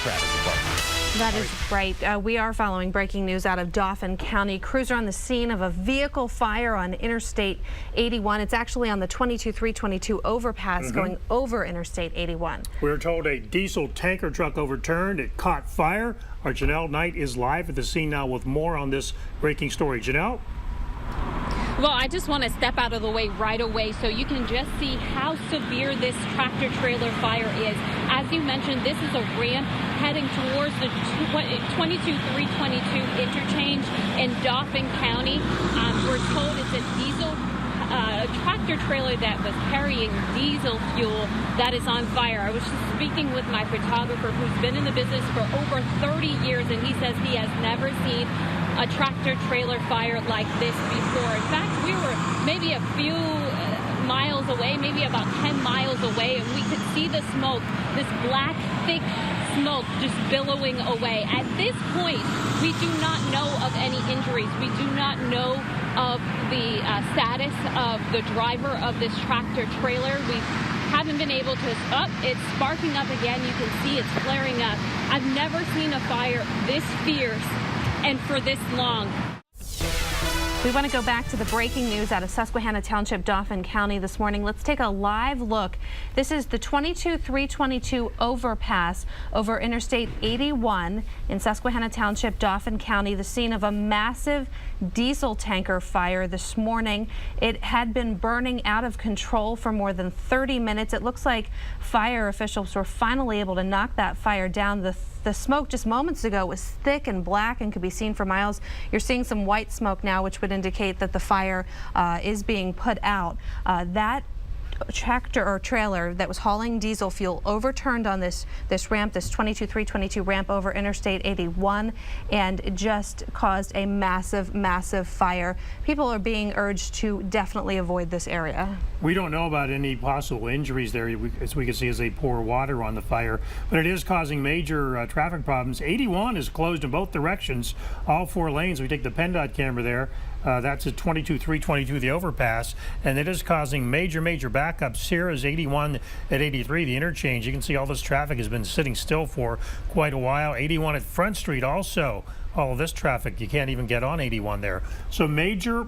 traffic department. That is right. We are following breaking news out of Dauphin County. Crews are on the scene of a vehicle fire on Interstate 81. It's actually on the 22-322 overpass going over Interstate 81. We're told a diesel tanker truck overturned. It caught fire. Our Janelle Knight is live at the scene now with more on this breaking story. Janelle? Well, I just want to step out of the way right away so you can just see how severe this tractor trailer fire is. As you mentioned, this is a ramp heading towards the 22-322 interchange in Dauphin County. We're told it's a diesel tractor trailer that was carrying diesel fuel that is on fire. I was just speaking with my photographer who's been in the business for over 30 years, and he says he has never seen a tractor trailer fire like this before. In fact, we were maybe a few miles away, maybe about 10 miles away, and we could see the smoke, this black, thick smoke just billowing away. At this point, we do not know of any injuries. We do not know of the status of the driver of this tractor trailer. We haven't been able to, it's sparking up again. You can see it's flaring up. I've never seen a fire this fierce and for this long. We want to go back to the breaking news out of Susquehanna Township, Dauphin County this morning. Let's take a live look. This is the 22-322 overpass over Interstate 81 in Susquehanna Township, Dauphin County, the scene of a massive diesel tanker fire this morning. It had been burning out of control for more than 30 minutes. It looks like fire officials were finally able to knock that fire down. The smoke just moments ago was thick and black and could be seen for miles. You're seeing some white smoke now, which would indicate that the fire is being put out. That tractor or trailer that was hauling diesel fuel overturned on this ramp, this 22-322 ramp over Interstate 81, and just caused a massive fire. People are being urged to definitely avoid this area. We don't know about any possible injuries there, as we can see as they pour water on the fire, but it is causing major traffic problems. 81 is closed in both directions, all four lanes. We take the PennDOT camera there. That's at 22-322, the overpass, and it is causing major backups. Here is 81 at 83, the interchange. You can see all this traffic has been sitting still for quite a while. 81 at Front Street also. All of this traffic, you can't even get on 81 there. So major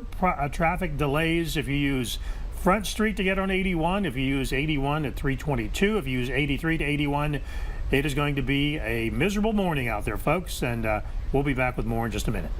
traffic delays if you use Front Street to get on 81, if you use 81 at 322, if you use 83 to 81. It is going to be a miserable morning out there, folks, and we'll be back with more in just a minute.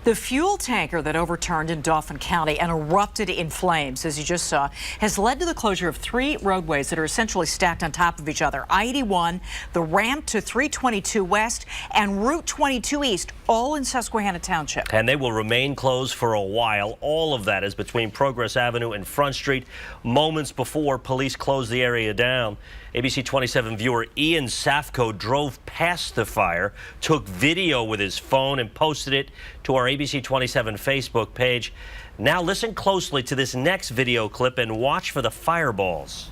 The fuel tanker that overturned in Dauphin County and erupted in flames, as you just saw, has led to the closure of 3 roadways that are essentially stacked on top of each other. I-81, the ramp to 322 West, and Route 22 East, all in Susquehanna Township. And they will remain closed for a while. All of that is between Progress Avenue and Front Street, moments before police closed the area down. ABC 27 viewer Ian Safko drove past the fire, took video with his phone, and posted it to our ABC 27 Facebook page. Now listen closely to this next video clip and watch for the fireballs.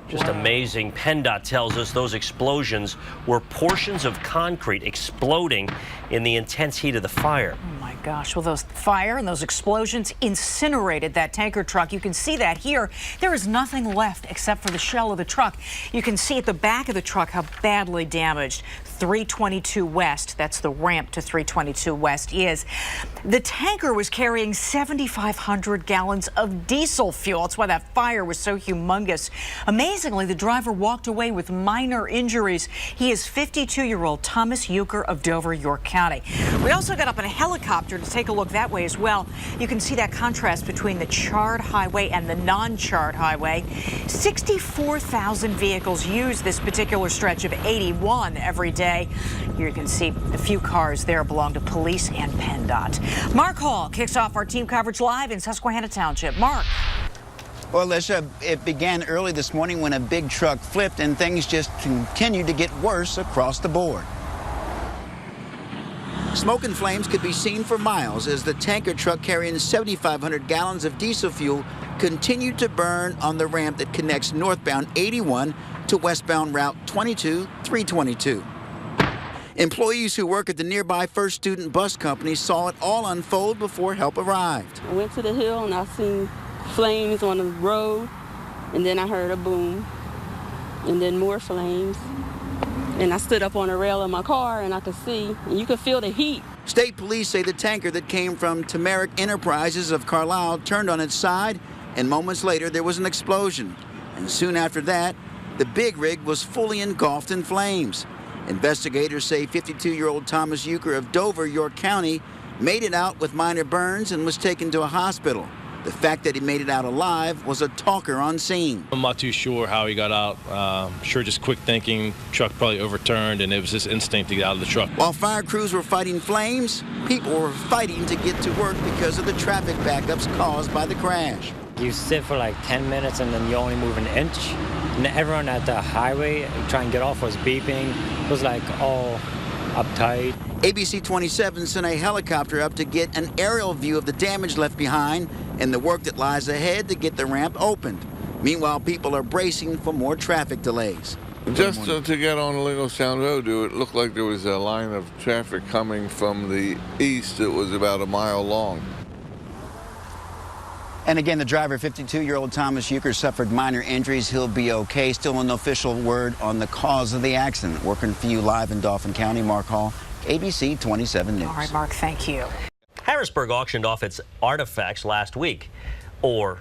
Just amazing. PennDOT tells us those explosions were portions of concrete exploding in the intense heat of the fire. Oh my gosh, well, those fire and those explosions incinerated that tanker truck. You can see that here. There is nothing left except for the shell of the truck. You can see at the back of the truck how badly damaged 322 West, that's the ramp to 322 West, is. The tanker was carrying 7,500 gallons of diesel fuel. That's why that fire was so humongous. Amazingly, the driver walked away with minor injuries. He is 52-year-old Thomas Euchre of Dover, York County. We also got up in a helicopter to take a look that way as well. You can see that contrast between the charred highway and the non-charred highway. 64,000 vehicles use this particular stretch of 81 every day. Here you can see a few cars there belong to police and PennDOT. Mark Hall kicks off our team coverage live in Susquehanna Township. Mark. Well, Alicia, it began early this morning when a big truck flipped and things just continued to get worse across the board. Smoke and flames could be seen for miles as the tanker truck carrying 7,500 gallons of diesel fuel continued to burn on the ramp that connects northbound 81 to westbound Route 22-322. Employees who work at the nearby First Student Bus Company saw it all unfold before help arrived. I went to the hill and I seen flames on the road, and then I heard a boom, and then more flames. And I stood up on the rail of my car and I could see, and you could feel the heat. State police say the tanker that came from Tamarack Enterprises of Carlisle turned on its side, and moments later there was an explosion. And soon after that, the big rig was fully engulfed in flames. Investigators say 52-year-old Thomas Euchre of Dover, York County, made it out with minor burns and was taken to a hospital. The fact that he made it out alive was a talker on scene. I'm not too sure how he got out. Sure, just quick thinking. Truck probably overturned, and it was just instinct to get out of the truck. While fire crews were fighting flames, people were fighting to get to work because of the traffic backups caused by the crash. You sit for like 10 minutes and then you only move an inch. And everyone at the highway trying to get off was beeping. It was like all uptight. ABC 27 sent a helicopter up to get an aerial view of the damage left behind and the work that lies ahead to get the ramp opened. Meanwhile, people are bracing for more traffic delays. Just to get on Lingostown Road, it looked like there was a line of traffic coming from the east. It was about a mile long. And again, the driver, 52-year-old Thomas Euchre, suffered minor injuries. He'll be okay. Still no official word on the cause of the accident. Working for you live in Dauphin County, Mark Hall, ABC 27 News. All right, Mark, thank you. Harrisburg auctioned off its artifacts last week. Or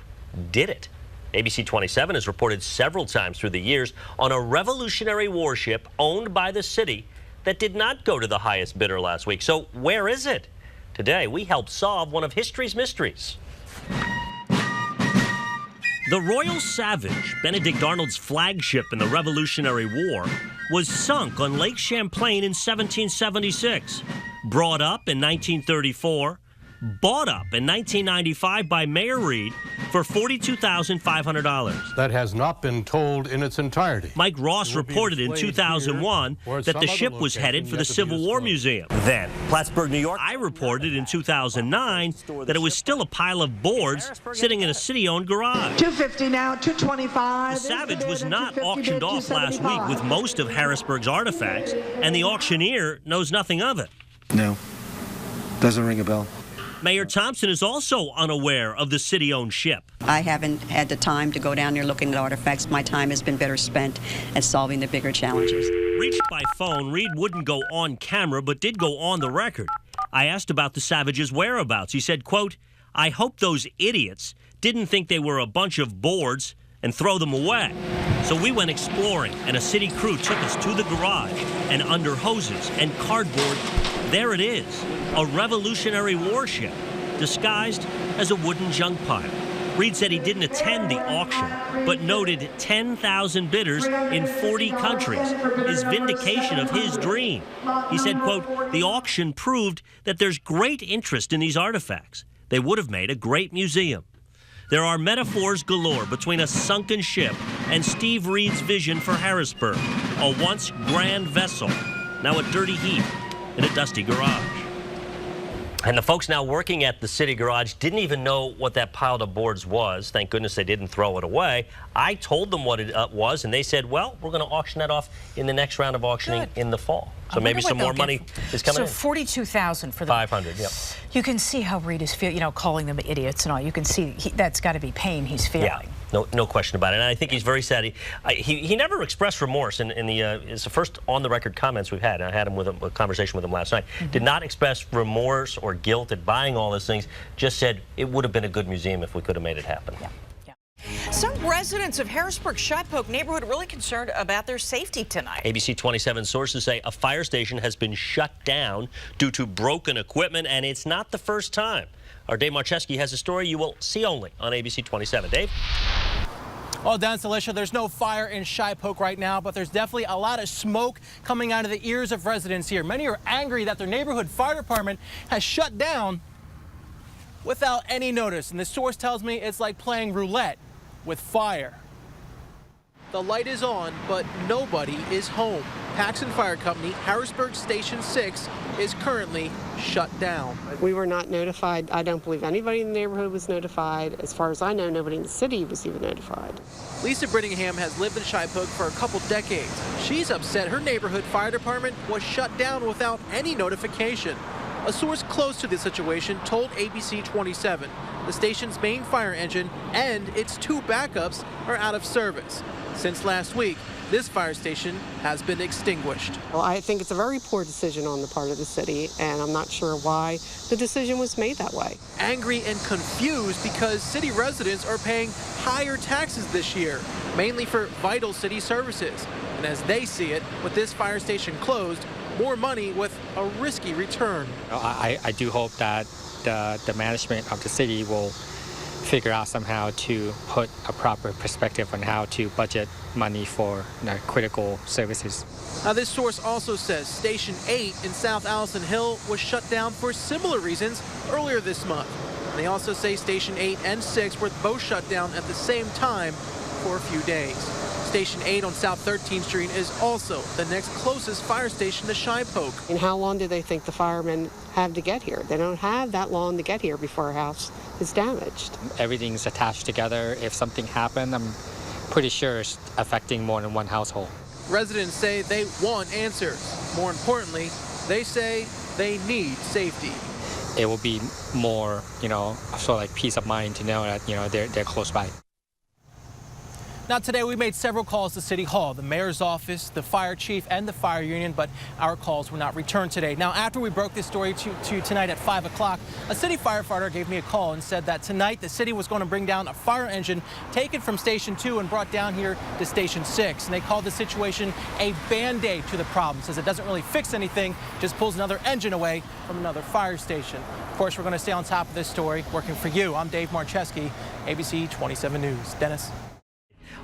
did it? ABC 27 has reported several times through the years on a Revolutionary warship owned by the city that did not go to the highest bidder last week. So where is it? Today, we help solve one of history's mysteries. The Royal Savage, Benedict Arnold's flagship in the Revolutionary War, was sunk on Lake Champlain in 1776. Brought up in 1934, bought up in 1995 by Mayor Reed for $42,500. That has not been told in its entirety. Mike Ross reported in 2001 that the ship was headed for the Civil War Museum. Then, Plattsburgh, New York, I reported in 2009 that it was still a pile of boards sitting in a city-owned garage. $250 now, $225. The Savage was not auctioned off last week with most of Harrisburg's artifacts, and the auctioneer knows nothing of it. No, doesn't ring a bell. Mayor Thompson is also unaware of the city-owned ship. I haven't had the time to go down there looking at artifacts. My time has been better spent at solving the bigger challenges. Reached by phone, Reed wouldn't go on camera, but did go on the record. I asked about the Savage's whereabouts. He said, quote, "I hope those idiots didn't think they were a bunch of boards and throw them away." So we went exploring, and a city crew took us to the garage, and under hoses and cardboard, there it is, a Revolutionary warship disguised as a wooden junk pile. Reed said he didn't attend the auction, but noted 10,000 bidders in 40 countries, his vindication of his dream. He said, quote, "The auction proved that there's great interest in these artifacts. They would have made a great museum." There are metaphors galore between a sunken ship and Steve Reed's vision for Harrisburg, a once grand vessel, now a dirty heap in a dusty garage. And the folks now working at the city garage didn't even know what that pile of boards was. Thank goodness they didn't throw it away. I told them what it was, and they said, well, we're going to auction that off in the next round of auctioning in the fall. So maybe some more money is coming in. So $42,000 for the 500. Yep. You can see how Reed is feeling, calling them idiots and all. You can see that's got to be pain he's feeling. Yeah, no question about it. And I think he's very sad. He never expressed remorse in the it's the first on-the-record comments we've had. I had him with a conversation with him last night. Did not express remorse or guilt at buying all those things. Just said it would have been a good museum if we could have made it happen. Yeah. Some residents of Harrisburg Shipoke neighborhood really concerned about their safety tonight. ABC 27 sources say a fire station has been shut down due to broken equipment, and it's not the first time. Our Dave Marcheski has a story you will see only on ABC 27. Dave? Well, Dan, Alicia, there's no fire in Shipoke right now, but there's definitely a lot of smoke coming out of the ears of residents here. Many are angry that their neighborhood fire department has shut down without any notice. And the source tells me it's like playing roulette with fire. The light is on, but nobody is home. Paxson Fire Company, Harrisburg Station 6, is currently shut down. We were not notified. I don't believe anybody in the neighborhood was notified. As far as I know, nobody in the city was even notified. Lisa Brittingham has lived in Shipeok for a couple decades. She's upset her neighborhood fire department was shut down without any notification. A source close to the situation told ABC 27 the station's main fire engine and its 2 backups are out of service. Since last week, this fire station has been extinguished. Well, I think it's a very poor decision on the part of the city, and I'm not sure why the decision was made that way. Angry and confused because city residents are paying higher taxes this year, mainly for vital city services. And as they see it, with this fire station closed, more money with a risky return. I do hope that the management of the city will figure out somehow to put a proper perspective on how to budget money for critical services. Now, this source also says Station 8 in South Allison Hill was shut down for similar reasons earlier this month. And they also say Station 8 and 6 were both shut down at the same time for a few days. Station 8 on South 13th Street is also the next closest fire station to Shipeok. And how long do they think the firemen have to get here? They don't have that long to get here before a house is damaged. Everything's attached together. If something happened, I'm pretty sure it's affecting more than one household. Residents say they want answers. More importantly, they say they need safety. It will be more, sort of like peace of mind to know that, they're close by. Now, today we made several calls to City Hall, the mayor's office, the fire chief, and the fire union, but our calls were not returned today. Now, after we broke this story to tonight at 5 o'clock, a city firefighter gave me a call and said that tonight the city was going to bring down a fire engine taken from Station 2 and brought down here to Station 6. And they called the situation a Band-Aid to the problem, says it doesn't really fix anything, just pulls another engine away from another fire station. Of course, we're going to stay on top of this story. Working for you, I'm Dave Marcheski, ABC 27 News. Dennis.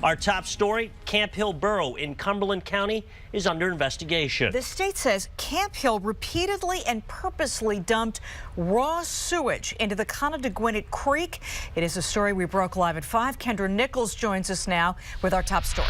Our top story, Camp Hill Borough in Cumberland County is under investigation. The state says Camp Hill repeatedly and purposely dumped raw sewage into the Connedaguinet Creek. It is a story we broke live at 5. Kendra Nichols joins us now with our top story.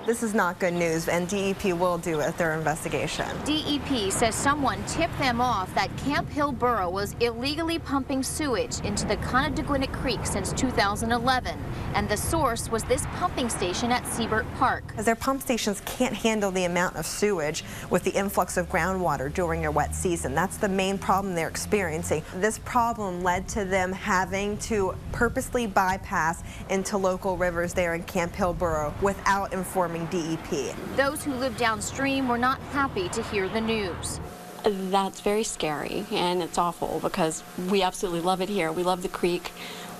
This is not good news, and DEP will do a thorough investigation. DEP says someone tipped them off that Camp Hill Borough was illegally pumping sewage into the Connedaguinet Creek since 2011, and the source was this pumping station at Siebert Park. As their pump stations can't handle the amount of sewage with the influx of groundwater during a wet season. That's the main problem they're experiencing. This problem led to them having to purposely bypass into local rivers there in Camp Hill Borough without informing DEP. Those who live downstream were not happy to hear the news. That's very scary, and it's awful because we absolutely love it here. We love the creek.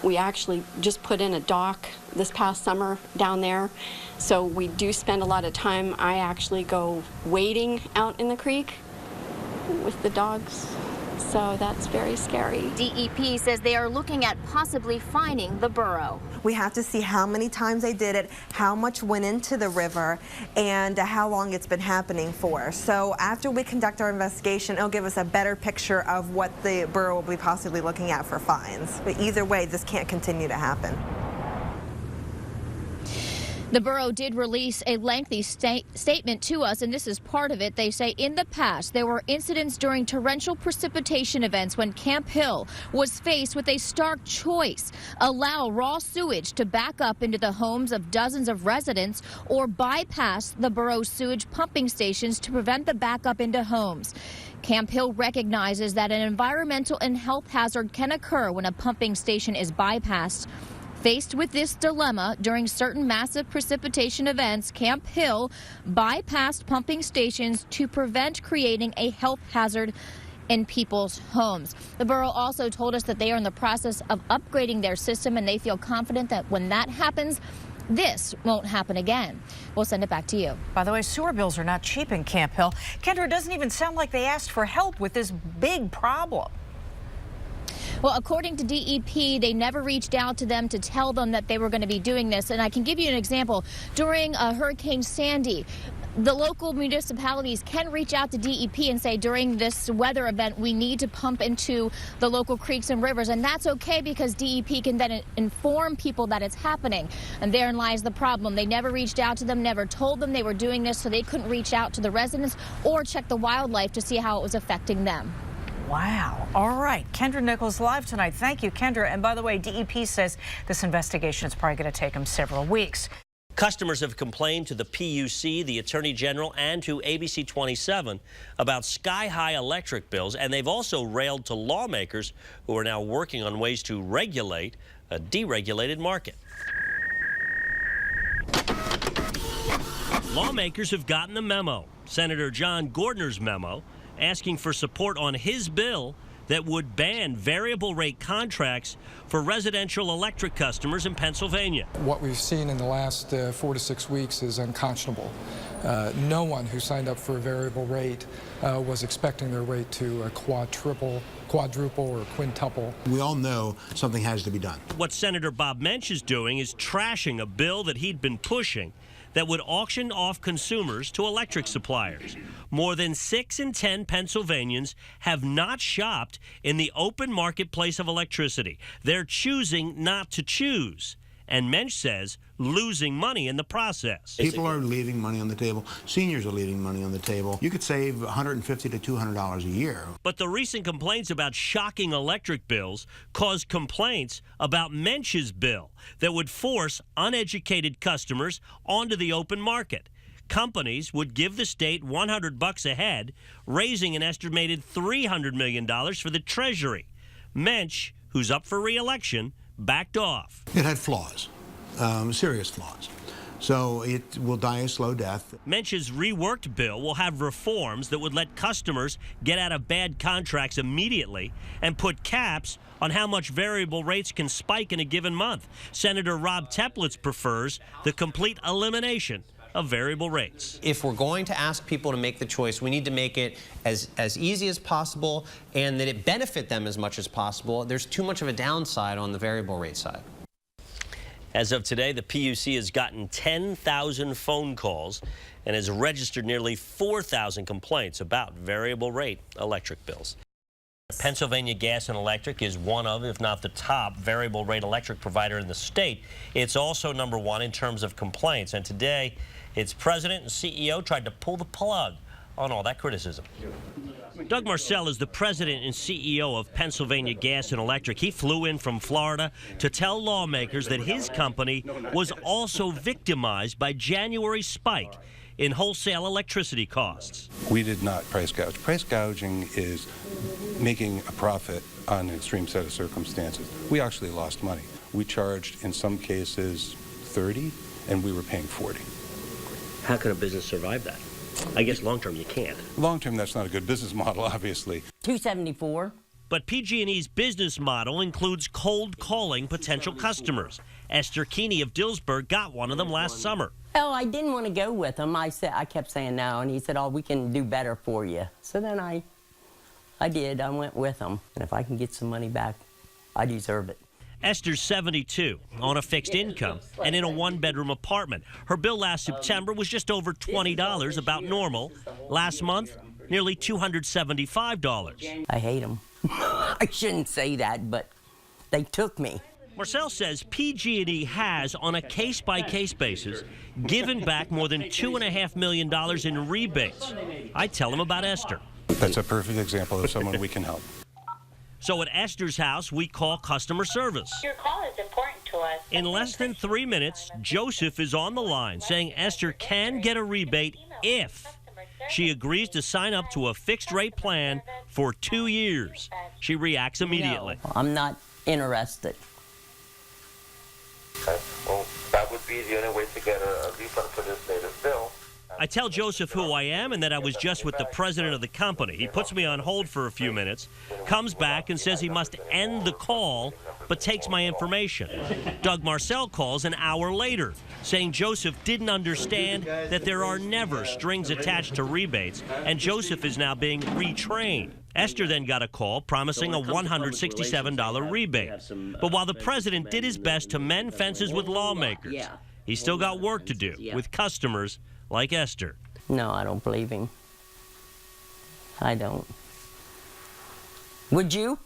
We actually just put in a dock this past summer down there, so we do spend a lot of time. I actually go wading out in the creek with the dogs, so that's very scary. DEP says they are looking at possibly fining the borough. We have to see how many times they did it, how much went into the river, and how long it's been happening for. So after we conduct our investigation, it'll give us a better picture of what the borough will be possibly looking at for fines. But either way, this can't continue to happen. The borough did release a lengthy statement to us, and this is part of it. They say in the past there were incidents during torrential precipitation events when Camp Hill was faced with a stark choice: allow raw sewage to back up into the homes of dozens of residents or bypass the borough's sewage pumping stations to prevent the backup into homes. Camp Hill recognizes that an environmental and health hazard can occur when a pumping station is bypassed. Faced with this dilemma during certain massive precipitation events, Camp Hill bypassed pumping stations to prevent creating a health hazard in people's homes. The borough also told us that they are in the process of upgrading their system, and they feel confident that when that happens, this won't happen again. We'll send it back to you. By the way, sewer bills are not cheap in Camp Hill. Kendra, it doesn't even sound like they asked for help with this big problem. Well, according to DEP, they never reached out to them to tell them that they were going to be doing this. And I can give you an example. During Hurricane Sandy, The local municipalities can reach out to DEP and say during this weather event we need to pump into the local creeks and rivers, and that's okay because DEP can then inform people that it's happening. And therein lies the problem. They never reached out to them, never told them they were doing this, so they couldn't reach out to the residents or check the wildlife to see how it was affecting them. Wow. All right. Kendra Nichols live tonight. Thank you, Kendra. And by the way, DEP says this investigation is probably going to take them several weeks. Customers have complained to the PUC, the Attorney General, and to ABC 27 about sky-high electric bills, and they've also railed to lawmakers who are now working on ways to regulate a deregulated market. Lawmakers have gotten the memo. Senator John Gordner's memo asking for support on his bill that would ban variable rate contracts for residential electric customers in Pennsylvania. What we've seen in the last 4 to 6 weeks is unconscionable. No one who signed up for a variable rate was expecting their rate to quadruple or quintuple. We all know something has to be done. What Senator Bob Mensch is doing is trashing a bill that he'd been pushing that would auction off consumers to electric suppliers. More than 6 in 10 Pennsylvanians have not shopped in the open marketplace of electricity. They're choosing not to choose. And Mensch says losing money in the process. People are leaving money on the table. Seniors are leaving money on the table. You could save $150 to $200 a year. But the recent complaints about shocking electric bills caused complaints about Mensch's bill that would force uneducated customers onto the open market. Companies would give the state $100 a head, raising an estimated $300 million for the Treasury. Mensch, who's up for re-election, backed off. It had flaws, serious flaws. So it will die a slow death. Mensch's reworked bill will have reforms that would let customers get out of bad contracts immediately and put caps on how much variable rates can spike in a given month. Senator Rob Teplitz prefers the complete elimination of variable rates. If we're going to ask people to make the choice, we need to make it as easy as possible and that it benefit them as much as possible. There's too much of a downside on the variable rate side. As of today, the PUC has gotten 10,000 phone calls and has registered nearly 4,000 complaints about variable rate electric bills. Pennsylvania Gas and Electric is one of, if not the top, variable rate electric provider in the state. It's also #1 in terms of complaints. And today, its president and CEO tried to pull the plug on all that criticism. Doug Marcel is the president and CEO of Pennsylvania Gas and Electric. He flew in from Florida to tell lawmakers that his company was also victimized by January's spike in wholesale electricity costs. We did not price gouge. Price gouging is making a profit on an extreme set of circumstances. We actually lost money. We charged, in some cases, $30, and we were paying $40. How can a business survive that? I guess long-term you can't. Long-term, that's not a good business model, obviously. $274. But PG&E's business model includes cold calling potential customers. Esther Keeney of Dillsburg got one of them last summer. Oh, I didn't want to go with him. I kept saying no, and he said, "Oh, we can do better for you." So then I did. I went with him, and if I can get some money back, I deserve it. Esther's 72, on a fixed income, and in a one-bedroom apartment. Her bill last September was just over $20, about normal. Last month, nearly $275. I hate them. I shouldn't say that, but they took me. Marcel says PG&E has, on a case-by-case basis, given back more than $2.5 million in rebates. I tell him about Esther. That's a perfect example of someone we can help. So at Esther's house, we call customer service. Your call is important to us. In less than 3 minutes, Joseph is on the line saying Esther can get a rebate if she agrees to sign up to a fixed-rate plan for 2 years. She reacts immediately. No, I'm not interested. Okay. Well, that would be the only way to get a refund for this latest bill. I tell Joseph who I am and that I was just with the president of the company. He puts me on hold for a few minutes, comes back and says he must end the call, but takes my information. Doug Marcel calls an hour later, saying Joseph didn't understand that there are never strings attached to rebates, and Joseph is now being retrained. Esther then got a call promising a $167 rebate. But while the president did his best to mend fences with lawmakers, he still got work to do with customers like Esther. No, I don't believe him. I don't. Would you?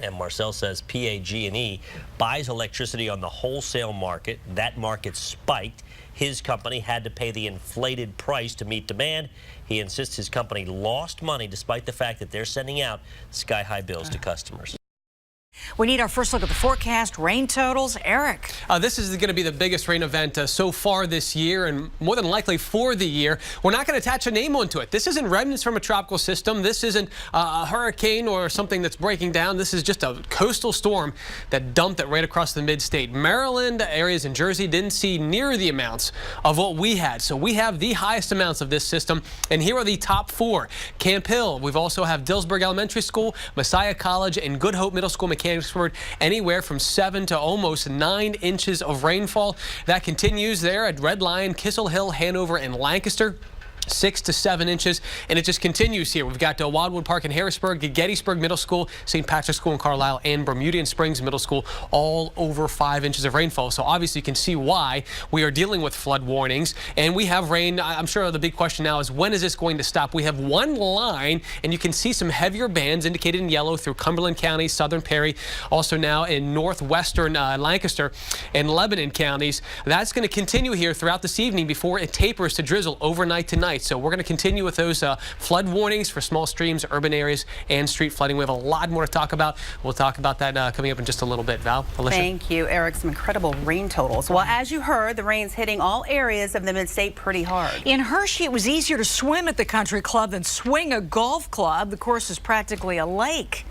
And Marcel says PAG&E buys electricity on the wholesale market. That market spiked. His company had to pay the inflated price to meet demand. He insists his company lost money despite the fact that they're sending out sky-high bills to customers. We need our first look at the forecast, rain totals. Eric. This is going to be the biggest rain event so far this year, and more than likely for the year. We're not going to attach a name onto it. This isn't remnants from a tropical system. This isn't a hurricane or something that's breaking down. This is just a coastal storm that dumped it right across the mid-state. Maryland, areas in Jersey didn't see near the amounts of what we had. So we have the highest amounts of this system, and here are the top 4. Camp Hill. We've also have Dillsburg Elementary School, Messiah College, and Good Hope Middle School, Mechanicsburg, anywhere from 7 to almost 9 inches of rainfall. That continues there at Red Lion, Kissel Hill, Hanover, and Lancaster. 6 to 7 inches, and it just continues here. We've got Wildwood Park in Harrisburg, Gettysburg Middle School, St. Patrick's School in Carlisle, and Bermudian Springs Middle School, all over 5 inches of rainfall. So obviously you can see why we are dealing with flood warnings, and we have rain. I'm sure the big question now is, when is this going to stop? We have one line, and you can see some heavier bands indicated in yellow through Cumberland County, Southern Perry, also now in northwestern Lancaster and Lebanon counties. That's going to continue here throughout this evening before it tapers to drizzle overnight tonight. So we're going to continue with those flood warnings for small streams, urban areas, and street flooding. We have a lot more to talk about. We'll talk about that coming up in just a little bit. Val, Alicia. Thank you, Eric. Some incredible rain totals. Well, as you heard, the rain's hitting all areas of the mid-state pretty hard. In Hershey, it was easier to swim at the country club than swing a golf club. The course is practically a lake.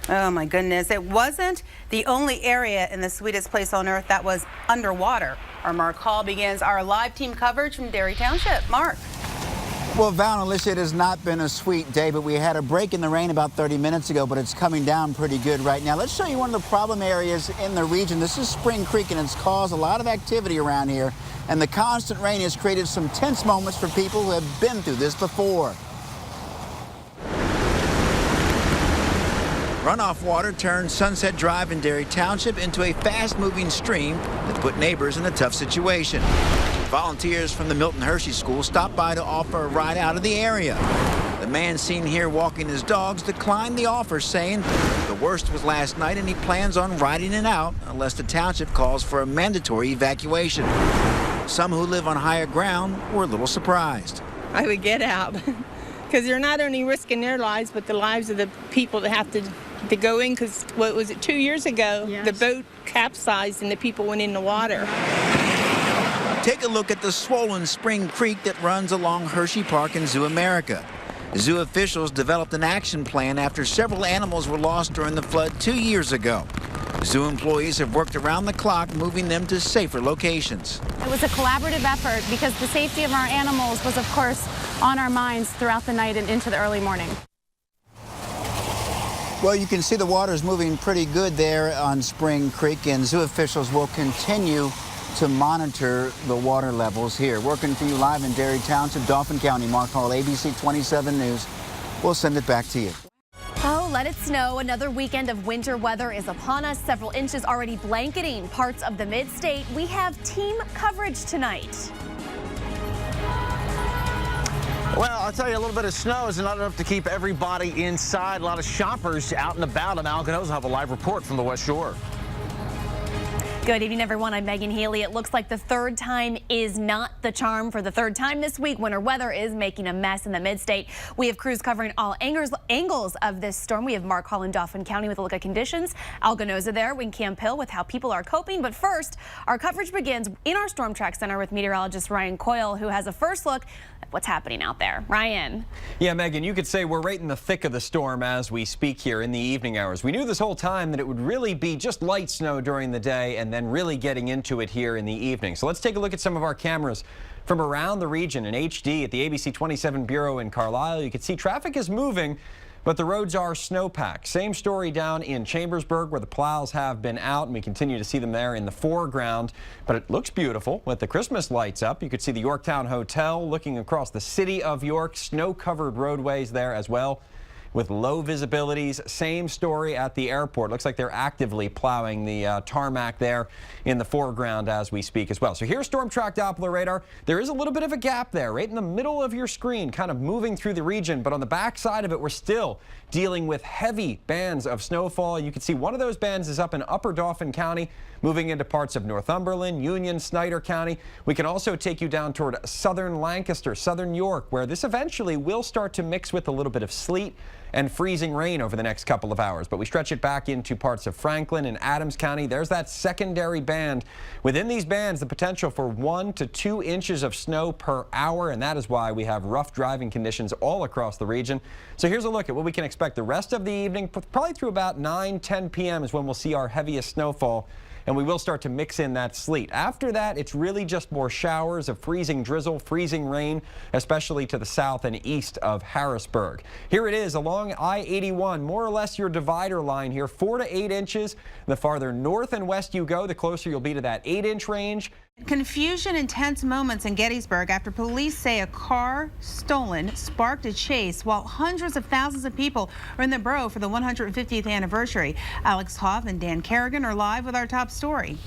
Oh, my goodness. It wasn't the only area in the sweetest place on earth that was underwater. Our Mark Hall begins our live team coverage from Derry Township. Mark. Well, Val and Alicia, it has not been a sweet day, but we had a break in the rain about 30 minutes ago, but it's coming down pretty good right now. Let's show you one of the problem areas in the region. This is Spring Creek, and it's caused a lot of activity around here, and the constant rain has created some tense moments for people who have been through this before. Runoff water turned Sunset Drive in Derry Township into a fast-moving stream that put neighbors in a tough situation. Volunteers from the Milton Hershey School stopped by to offer a ride out of the area. The man seen here walking his dogs declined the offer, saying the worst was last night and he plans on riding it out unless the township calls for a mandatory evacuation. Some who live on higher ground were a little surprised. I would get out because they're not only risking their lives but the lives of the people that have to go in, because what was it, 2 years ago, yes, the boat capsized and the people went in the water. Take a look at the swollen Spring Creek that runs along Hershey Park and Zoo America. Zoo officials developed an action plan after several animals were lost during the flood 2 years ago. Zoo employees have worked around the clock, moving them to safer locations. It was a collaborative effort because the safety of our animals was, of course, on our minds throughout the night and into the early morning. Well, you can see the water is moving pretty good there on Spring Creek, and zoo officials will continue to monitor the water levels here. Working for you live in Derry Township, Dauphin County, Mark Hall, ABC 27 News. We'll send it back to you. Oh, let it snow. Another weekend of winter weather is upon us. Several inches already blanketing parts of the mid-state. We have team coverage tonight. Well, I'll tell you, a little bit of snow is not enough to keep everybody inside. A lot of shoppers out and about in Algonaza. Have a live report from the West Shore. Good evening, everyone. I'm Megan Healy. It looks like the third time is not the charm. For the third time this week, winter weather is making a mess in the mid-state. We have crews covering all angles of this storm. We have Mark Hall in Dauphin County with a look at conditions. Algonaza there in Camp Hill with how people are coping. But first, our coverage begins in our Storm Track Center with meteorologist Ryan Coyle, who has a first look at what's happening out there. Ryan. Yeah, Megan, you could say we're right in the thick of the storm as we speak here in the evening hours. We knew this whole time that it would really be just light snow during the day and then really getting into it here in the evening. So let's take a look at some of our cameras from around the region in HD at the ABC 27 Bureau in Carlisle. You can see traffic is moving, but the roads are snowpacked. Same story down in Chambersburg, where the plows have been out, and we continue to see them there in the foreground. But it looks beautiful with the Christmas lights up. You could see the Yorktown Hotel looking across the city of York, snow-covered roadways there as well. with low visibilities. Same story at the airport. Looks like they're actively plowing the tarmac there in the foreground as we speak as well. So here's Storm Track Doppler radar. There is a little bit of a gap there right in the middle of your screen, kind of moving through the region, but on the back side of it, we're still dealing with heavy bands of snowfall. You can see one of those bands is up in Upper Dauphin County, moving into parts of Northumberland, Union, Snyder County. We can also take you down toward southern Lancaster, southern York, where this eventually will start to mix with a little bit of sleet and freezing rain over the next couple of hours. But we stretch it back into parts of Franklin and Adams County. There's that secondary band. Within these bands, the potential for 1 to 2 inches of snow per hour, and that is why we have rough driving conditions all across the region. So here's a look at what we can expect the rest of the evening. Probably through about 9-10 p.m. is when we'll see our heaviest snowfall, and we will start to mix in that sleet. After that, it's really just more showers of freezing drizzle, freezing rain, especially to the south and east of Harrisburg. Here it is along I-81, more or less your divider line here, 4 to 8 inches. The farther north and west you go, the closer you'll be to that 8-inch range. Confusion and tense moments in Gettysburg after police say a car stolen sparked a chase while hundreds of thousands of people are in the borough for the 150th anniversary. Alex Hoff and Dan Kerrigan are live with our top story.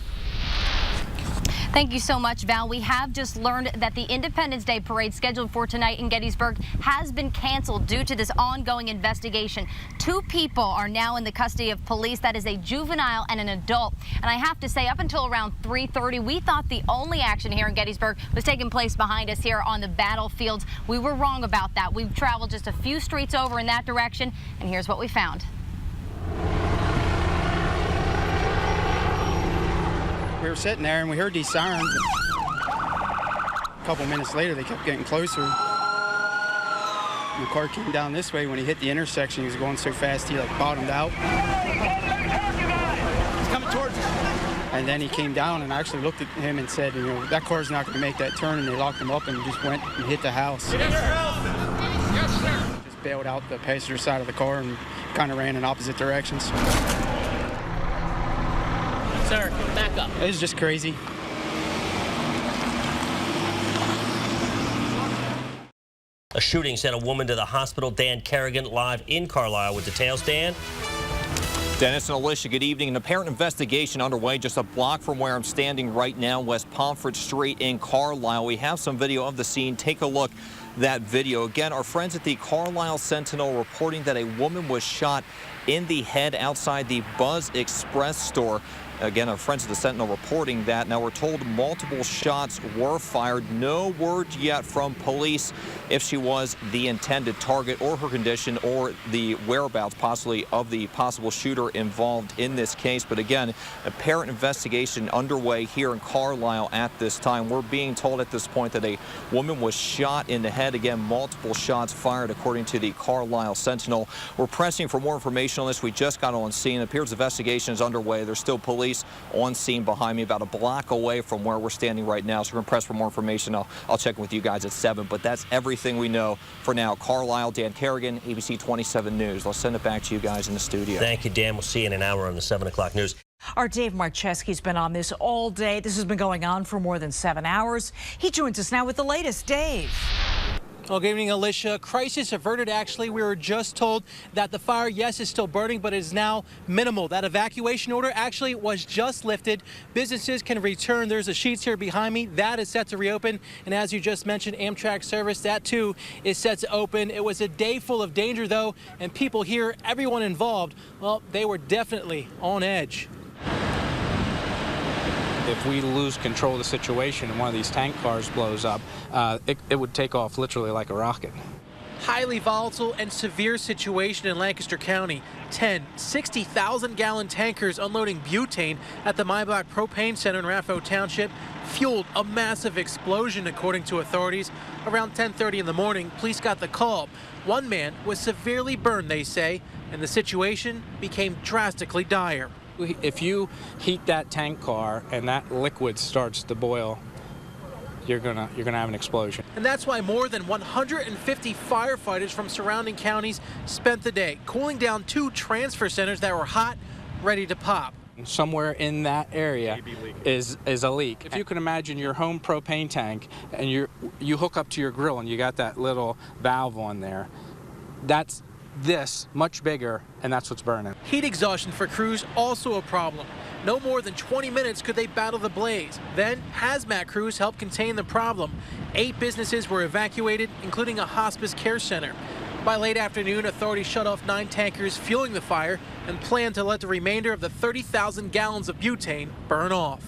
Thank you so much, Val. We have just learned that the Independence Day parade scheduled for tonight in Gettysburg has been canceled due to this ongoing investigation. 2 people are now in the custody of police. That is a juvenile and an adult. And I have to say, up until around 3:30, we thought the only action here in Gettysburg was taking place behind us here on the battlefields. We were wrong about that. We've traveled just a few streets over in that direction, and here's what we found. We were sitting there and we heard these sirens. A couple minutes later, they kept getting closer. The car came down this way. When he hit the intersection, he was going so fast he like bottomed out. He's coming towards us. And then he came down, and I actually looked at him and said, you know, that car's not going to make that turn. And they locked him up and just went and hit the house. Yes, sir. Just bailed out the passenger side of the car and kind of ran in opposite directions. Sir, back up. It was just crazy. A shooting sent a woman to the hospital. Dan Kerrigan live in Carlisle with details. Dan? Dennis and Alicia, good evening. An apparent investigation underway just a block from where I'm standing right now, West Pomfret Street in Carlisle. We have some video of the scene. Take a look at that video. Again, our friends at the Carlisle Sentinel reporting that a woman was shot in the head outside the Buzz Express store. Again, our friends at the Sentinel reporting that. Now, we're told multiple shots were fired. No word yet from police if she was the intended target or her condition or the whereabouts possibly of the possible shooter involved in this case. But again, apparent investigation underway here in Carlisle at this time. We're being told at this point that a woman was shot in the head. Again, multiple shots fired according to the Carlisle Sentinel. We're pressing for more information on this. We just got on scene. It appears the investigation is underway. There's still police on scene behind me about a block away from where we're standing right now. So we're going to press for more information. I'll check with you guys at 7. But that's everything we know for now. Carlisle, Dan Kerrigan, ABC 27 News. I'll send it back to you guys in the studio. Thank you, Dan. We'll see you in an hour on the 7 o'clock news. Our Dave Marcheski's been on this all day. This has been going on for more than 7 hours. He joins us now with the latest. Dave. Well, good evening, Alicia. Crisis averted, actually. We were just told that the fire, yes, is still burning, but it is now minimal. That evacuation order actually was just lifted. Businesses can return. There's the sheets here behind me. That is set to reopen. And as you just mentioned, Amtrak service, that too is set to open. It was a day full of danger, though, and people here, everyone involved, well, they were definitely on edge. If we lose control of the situation and one of these tank cars blows up, it would take off literally like a rocket. Highly volatile and severe situation in Lancaster County. 10 60,000-gallon tankers unloading butane at the Maibach Propane Center in Raffo Township fueled a massive explosion, according to authorities. Around 10:30 in the morning, police got the call. One man was severely burned, they say, and the situation became drastically dire. If you heat that tank car and that liquid starts to boil, you're gonna have an explosion. And that's why more than 150 firefighters from surrounding counties spent the day cooling down 2 transfer centers that were hot, ready to pop. Somewhere in that area is a leak. If you can imagine your home propane tank and you hook up to your grill and you got that little valve on there, that's this much bigger, and that's what's burning. Heat exhaustion for crews also a problem. No more than 20 minutes could they battle the blaze. Then hazmat crews helped contain the problem. 8 businesses were evacuated, including a hospice care center. By late afternoon, authorities shut off 9 tankers fueling the fire and plan to let the remainder of the 30,000 gallons of butane burn off.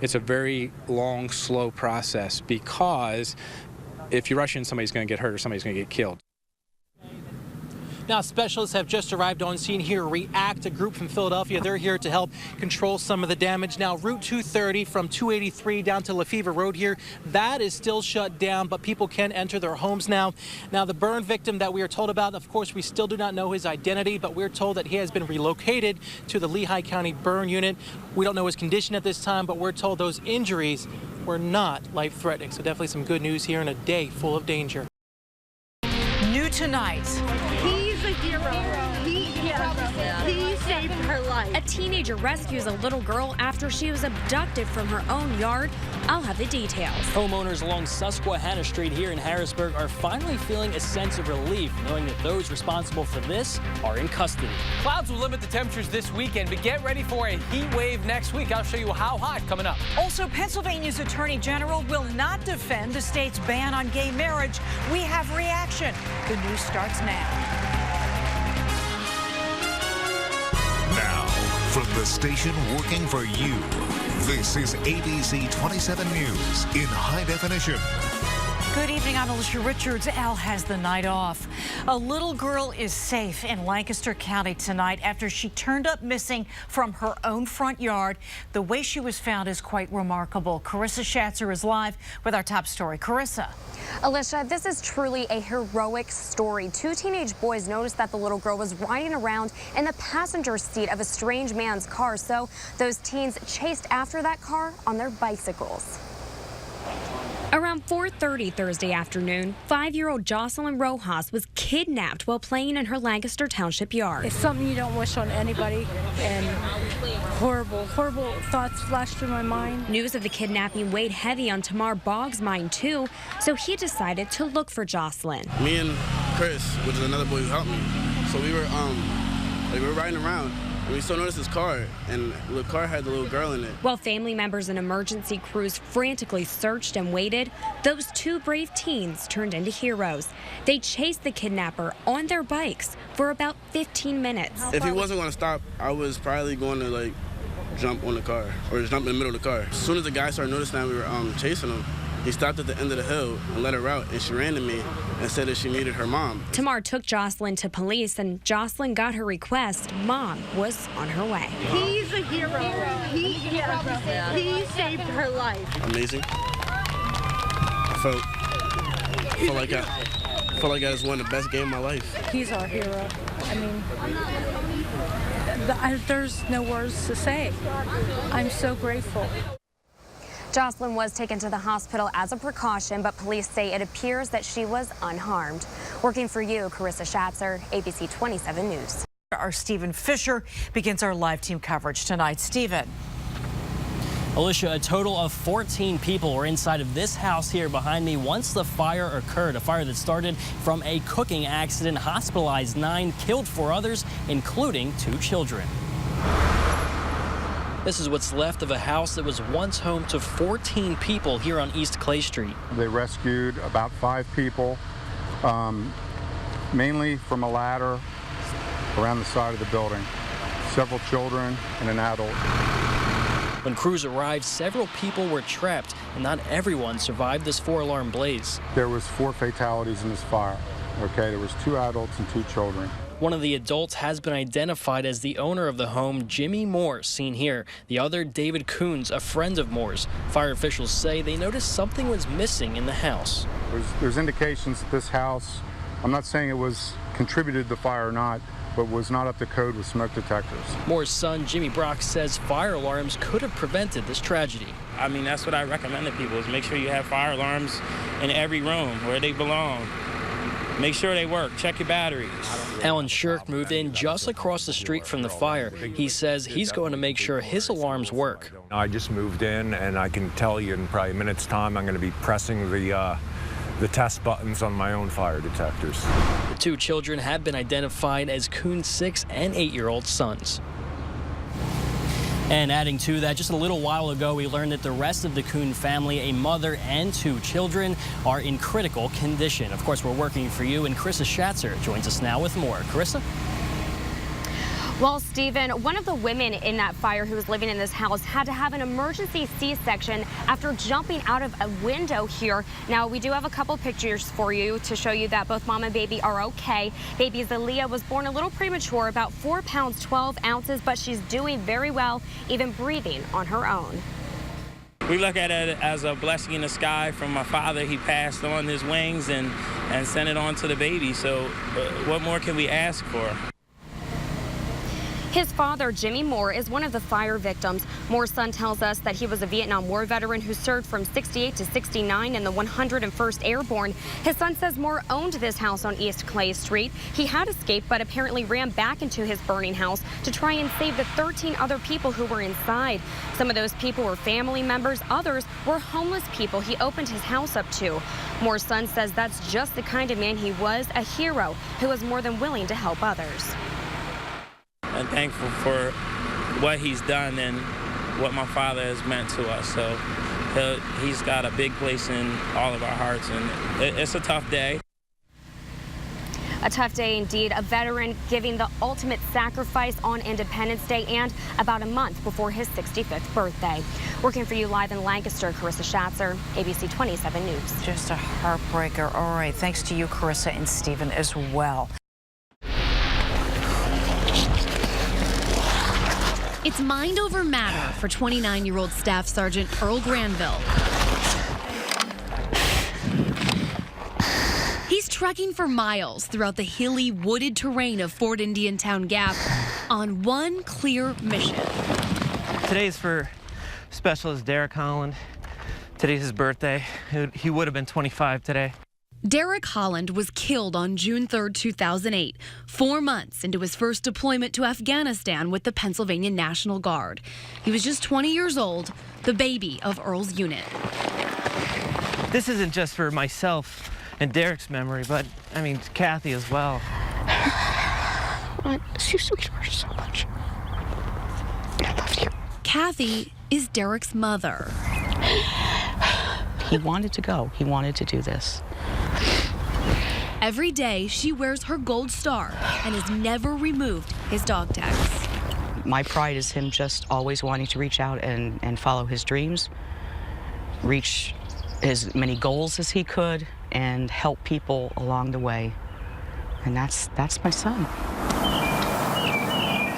It's a very long, slow process because if you rush in, somebody's going to get hurt or somebody's going to get killed. Now, specialists have just arrived on scene here. React, a group from Philadelphia. They're here to help control some of the damage. Now, Route 230 from 283 down to Lefevre Road here, that is still shut down, but people can enter their homes now. Now, the burn victim that we are told about, of course, we still do not know his identity, but we're told that he has been relocated to the Lehigh County Burn Unit. We don't know his condition at this time, but we're told those injuries were not life-threatening. So definitely some good news here in a day full of danger. New tonight. He's a hero. He saved her life. A teenager rescues a little girl after she was abducted from her own yard. I'll have the details. Homeowners along Susquehanna Street here in Harrisburg are finally feeling a sense of relief, knowing that those responsible for this are in custody. Clouds will limit the temperatures this weekend, but get ready for a heat wave next week. I'll show you how hot coming up. Also, Pennsylvania's Attorney General will not defend the state's ban on gay marriage. We have reaction. The news starts now. Now, from the station working for you, this is ABC 27 News in high definition. Good evening, I'm Alicia Richards. Al has the night off. A little girl is safe in Lancaster County tonight after she turned up missing from her own front yard. The way she was found is quite remarkable. Carissa Schatzer is live with our top story. Carissa. Alicia, this is truly a heroic story. 2 teenage boys noticed that the little girl was riding around in the passenger seat of a strange man's car. So those teens chased after that car on their bicycles. Around 4:30 Thursday afternoon, 5-year-old Jocelyn Rojas was kidnapped while playing in her Lancaster Township yard. It's something you don't wish on anybody, and horrible thoughts flashed through my mind. News of the kidnapping weighed heavy on Tamar Boggs' mind too, so he decided to look for Jocelyn. Me and Chris, which is another boy who helped me, so we were riding around. And we still noticed this car, and the car had the little girl in it. While family members and emergency crews frantically searched and waited, those 2 brave teens turned into heroes. They chased the kidnapper on their bikes for about 15 minutes. If he wasn't going to stop, I was probably going to jump on the car or just jump in the middle of the car. As soon as the guy started noticing that we were chasing him, he stopped at the end of the hill and let her out, and she ran to me and said that she needed her mom. Tamar took Jocelyn to police, and Jocelyn got her request. Mom was on her way. He's a hero. He saved her life. Amazing. I felt like I just won the best game of my life. He's our hero. I mean, there's no words to say. I'm so grateful. Jocelyn was taken to the hospital as a precaution, but police say it appears that she was unharmed. Working for you, Carissa Schatzer, ABC 27 News. Our Stephen Fisher begins our live team coverage tonight. Stephen. Alicia, a total of 14 people were inside of this house here behind me once the fire occurred. A fire that started from a cooking accident, hospitalized 9, killed 4 others, including 2 children. This is what's left of a house that was once home to 14 people here on East Clay Street. They rescued about 5 people, mainly from a ladder around the side of the building. Several children and an adult. When crews arrived, several people were trapped, and not everyone survived this 4-alarm blaze. There was 4 fatalities in this fire. Okay, there was 2 adults and 2 children. One of the adults has been identified as the owner of the home, Jimmy Moore, seen here. The other, David Coons, a friend of Moore's. Fire officials say they noticed something was missing in the house. There's indications that this house, I'm not saying it was contributed to the fire or not, but was not up to code with smoke detectors. Moore's son, Jimmy Brock, says fire alarms could have prevented this tragedy. I mean, that's what I recommend to people, is make sure you have fire alarms in every room where they belong. Make sure they work. Check your batteries. Alan Shirk moved in just across the street from the fire. He says he's going to make sure his alarms work. I just moved in, and I can tell you in probably a minute's time I'm going to be pressing the the test buttons on my own fire detectors. The two children have been identified as Kuhn's 6- and 8-year-old sons. And adding to that, just a little while ago, we learned that the rest of the Kuhn family, a mother and 2 children, are in critical condition. Of course, we're working for you, and Carissa Schatzer joins us now with more. Carissa? Well, Stephen, one of the women in that fire who was living in this house had to have an emergency C-section after jumping out of a window here. Now, we do have a couple pictures for you to show you that both mom and baby are okay. Baby Zalia was born a little premature, about 4 pounds, 12 ounces, but she's doing very well, even breathing on her own. We look at it as a blessing in the sky from my father. He passed on his wings and sent it on to the baby. So what more can we ask for? His father, Jimmy Moore, is one of the fire victims. Moore's son tells us that he was a Vietnam War veteran who served from 68 to 69 in the 101st Airborne. His son says Moore owned this house on East Clay Street. He had escaped, but apparently ran back into his burning house to try and save the 13 other people who were inside. Some of those people were family members. Others were homeless people he opened his house up to. Moore's son says that's just the kind of man he was, a hero who was more than willing to help others. And thankful for what he's done and what my father has meant to us. So he's got a big place in all of our hearts, and it's a tough day. A tough day indeed. A veteran giving the ultimate sacrifice on Independence Day and about a month before his 65th birthday. Working for you live in Lancaster, Carissa Schatzer, ABC 27 News. Just a heartbreaker. All right, thanks to you, Carissa, and Stephen as well. It's mind over matter for 29-year-old Staff Sergeant Earl Granville. He's trekking for miles throughout the hilly, wooded terrain of Fort Indiantown Gap on one clear mission. Today's for Specialist Derek Holland. Today's his birthday. He would have been 25 today. Derek Holland was killed on June 3, 2008, 4 months into his first deployment to Afghanistan with the Pennsylvania National Guard. He was just 20 years old, the baby of Earl's unit. This isn't just for myself and Derek's memory, but, I mean, Kathy as well. She's sweetheart so much. I love you. Kathy is Derek's mother. He wanted to go. He wanted to do this. Every day, she wears her gold star and has never removed his dog tags. My pride is him just always wanting to reach out and follow his dreams, reach as many goals as he could, and help people along the way. And that's my son.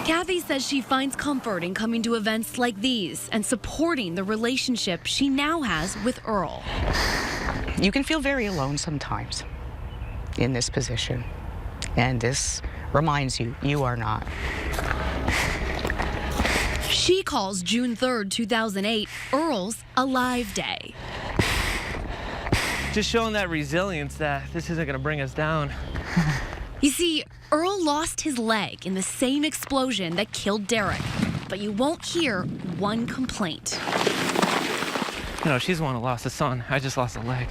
Kathy says she finds comfort in coming to events like these and supporting the relationship she now has with Earl. You can feel very alone sometimes in this position, and this reminds you, you are not. She calls June 3rd, 2008, Earl's Alive Day. Just showing that resilience that this isn't going to bring us down. You see, Earl lost his leg in the same explosion that killed Derek, but you won't hear one complaint. No, she's the one who lost a son. I just lost a leg.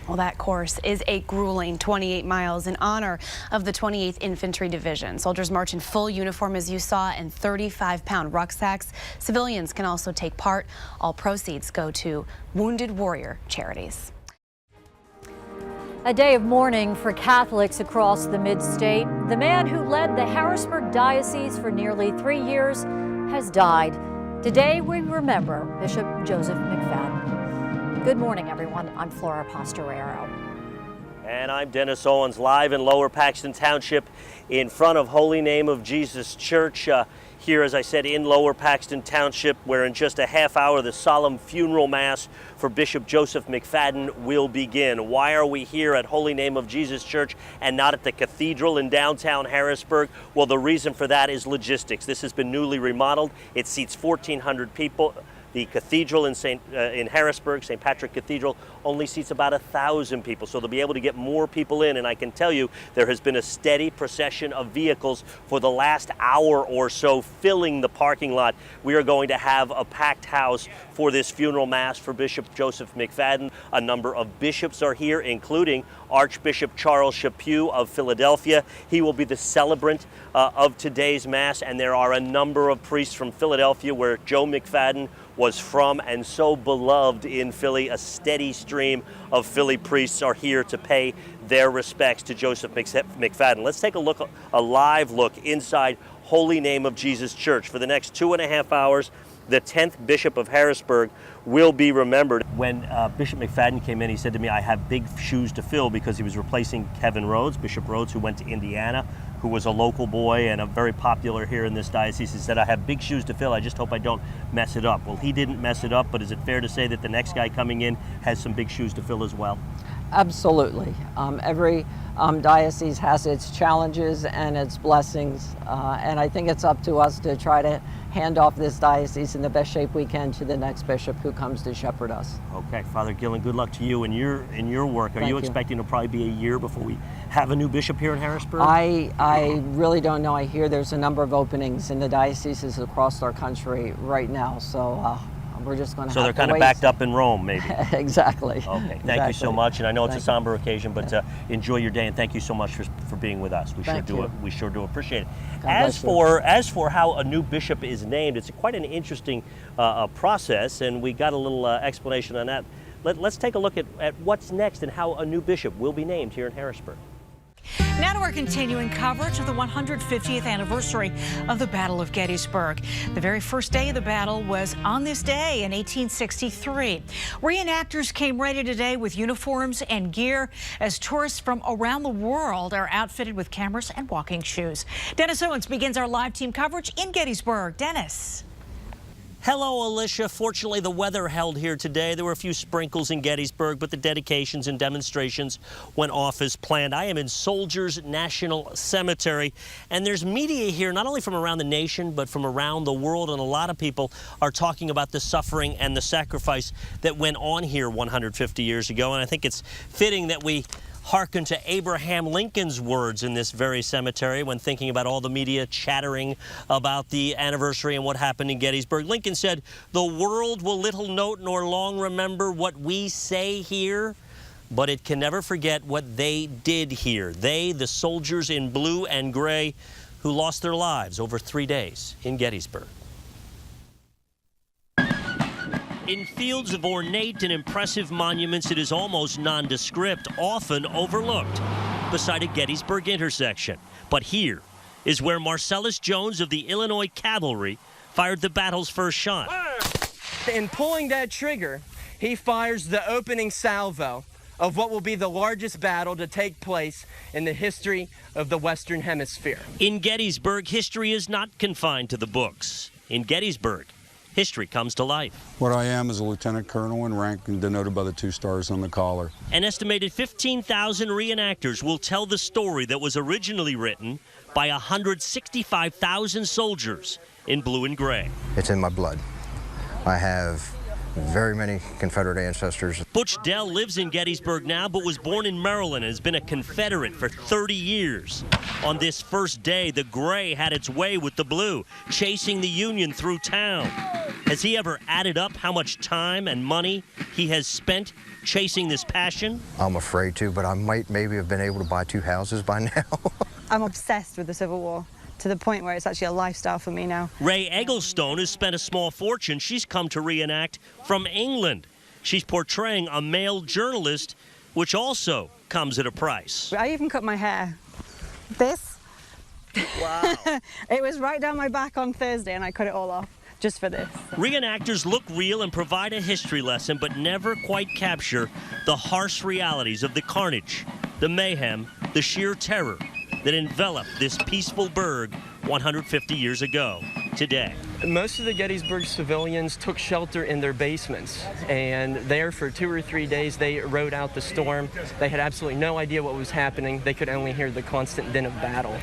Well, that course is a grueling 28 miles in honor of the 28th Infantry Division. Soldiers march in full uniform, as you saw, and 35-pound rucksacks. Civilians can also take part. All proceeds go to Wounded Warrior charities. A day of mourning for Catholics across the mid-state. The man who led the Harrisburg Diocese for nearly 3 years has died. Today we remember Bishop Joseph McFadden. Good morning, everyone. I'm Flora Pastorero. And I'm Dennis Owens, live in Lower Paxton Township in front of Holy Name of Jesus Church. Here, as I said, in Lower Paxton Township, where in just a half hour the solemn funeral mass for Bishop Joseph McFadden will begin. Why are we here at Holy Name of Jesus Church and not at the cathedral in downtown Harrisburg? Well, the reason for that is logistics. This has been newly remodeled. It seats 1,400 people. The cathedral in Harrisburg, St. Patrick Cathedral, only seats about 1,000 people, so they'll be able to get more people in. And I can tell you there has been a steady procession of vehicles for the last hour or so filling the parking lot. We are going to have a packed house for this funeral mass for Bishop Joseph McFadden. A number of bishops are here, including Archbishop Charles Chaput of Philadelphia. He will be the celebrant of today's mass, and there are a number of priests from Philadelphia, where Joe McFadden was from and so beloved in Philly. A steady stream of Philly priests are here to pay their respects to Joseph McFadden. Let's take a live look inside Holy Name of Jesus Church. For the next 2.5 hours, the 10th Bishop of Harrisburg will be remembered. When Bishop McFadden came in, he said to me, I have big shoes to fill, because he was replacing Kevin Rhodes, Bishop Rhodes, who went to Indiana, who was a local boy and a very popular here in this diocese. He said, I have big shoes to fill. I just hope I don't mess it up. Well, he didn't mess it up, but is it fair to say that the next guy coming in has some big shoes to fill as well? Absolutely. Every diocese has its challenges and its blessings, and I think it's up to us to try to hand off this diocese in the best shape we can to the next bishop who comes to shepherd us. Okay, Father Gillen, good luck to you in your work. Are you expecting to probably be a year before we have a new bishop here in Harrisburg? I really don't know. I hear there's a number of openings in the dioceses across our country right now, so we're just going to So they're kind of backed up in Rome, maybe. Exactly. Okay, thank you so much. And I know it's a somber occasion, but enjoy your day, and thank you so much for being with us. We sure do appreciate it. As for how a new bishop is named, it's quite an interesting process, and we got a little explanation on that. Let's take a look at what's next and how a new bishop will be named here in Harrisburg. Now to our continuing coverage of the 150th anniversary of the Battle of Gettysburg. The very first day of the battle was on this day in 1863. Reenactors came ready today with uniforms and gear as tourists from around the world are outfitted with cameras and walking shoes. Dennis Owens begins our live team coverage in Gettysburg. Dennis. Hello, Alicia. Fortunately, the weather held here today. There were a few sprinkles in Gettysburg, but the dedications and demonstrations went off as planned. I am in Soldiers National Cemetery, and there's media here, not only from around the nation, but from around the world, and a lot of people are talking about the suffering and the sacrifice that went on here 150 years ago, and I think it's fitting that we hearken to Abraham Lincoln's words in this very cemetery when thinking about all the media chattering about the anniversary and what happened in Gettysburg. Lincoln said, "The world will little note nor long remember what we say here, but it can never forget what they did here." They, the soldiers in blue and gray, who lost their lives over 3 days in Gettysburg. In fields of ornate and impressive monuments, it is almost nondescript, often overlooked, beside a Gettysburg intersection. But here is where Marcellus Jones of the Illinois Cavalry fired the battle's first shot. In pulling that trigger, he fires the opening salvo of what will be the largest battle to take place in the history of the Western Hemisphere. In Gettysburg, history is not confined to the books. In Gettysburg, history comes to life. What I am is a lieutenant colonel in rank and denoted by the 2 stars on the collar. An estimated 15,000 reenactors will tell the story that was originally written by 165,000 soldiers in blue and gray. It's in my blood. I have very many Confederate ancestors. Butch Dell lives in Gettysburg now, but was born in Maryland and has been a Confederate for 30 years. On this first day, the gray had its way with the blue, chasing the Union through town. Has he ever added up how much time and money he has spent chasing this passion? I'm afraid to, but I might maybe have been able to buy 2 houses by now. I'm obsessed with the Civil War, to the point where it's actually a lifestyle for me now. Ray Egglestone has spent a small fortune. She's come to reenact from England. She's portraying a male journalist, which also comes at a price. I even cut my hair. This. Wow. It was right down my back on Thursday, and I cut it all off just for this. Reenactors look real and provide a history lesson, but never quite capture the harsh realities of the carnage, the mayhem, the sheer terror that enveloped this peaceful burg 150 years ago today. Most of the Gettysburg civilians took shelter in their basements, and there for 2 or 3 days they rode out the storm. They had absolutely no idea what was happening. They could only hear the constant din of battle.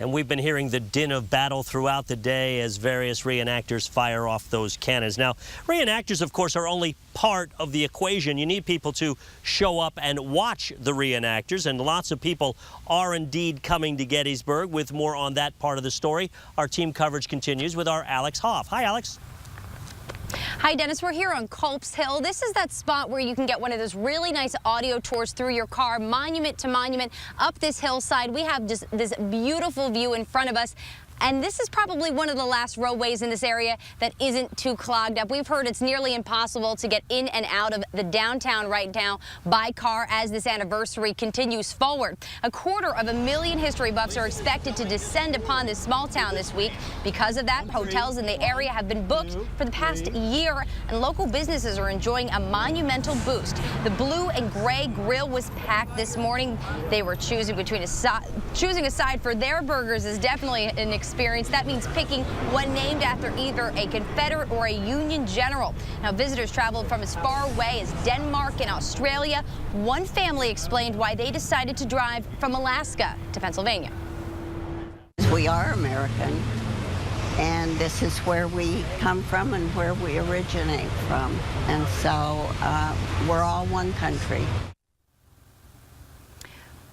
And we've been hearing the din of battle throughout the day as various reenactors fire off those cannons. Now, reenactors, of course, are only part of the equation. You need people to show up and watch the reenactors, and lots of people are indeed coming to Gettysburg. With more on that part of the story, our team coverage continues with our Alex Hoff. Hi, Alex. Hi, Dennis. We're here on Culp's Hill. This is that spot where you can get one of those really nice audio tours through your car, monument to monument, up this hillside. We have just this beautiful view in front of us. And this is probably one of the last roadways in this area that isn't too clogged up. We've heard it's nearly impossible to get in and out of the downtown right now by car as this anniversary continues forward. 250,000 history buffs are expected to descend upon this small town this week. Because of that, hotels in the area have been booked for the past year, and local businesses are enjoying a monumental boost. The Blue and Gray Grill was packed this morning. They were choosing a side for their burgers is definitely an experience. That means picking one named after either a Confederate or a Union general. Now, visitors traveled from as far away as Denmark and Australia. One family explained why they decided to drive from Alaska to Pennsylvania. We are American, and this is where we come from and where we originate from. And so we're all one country.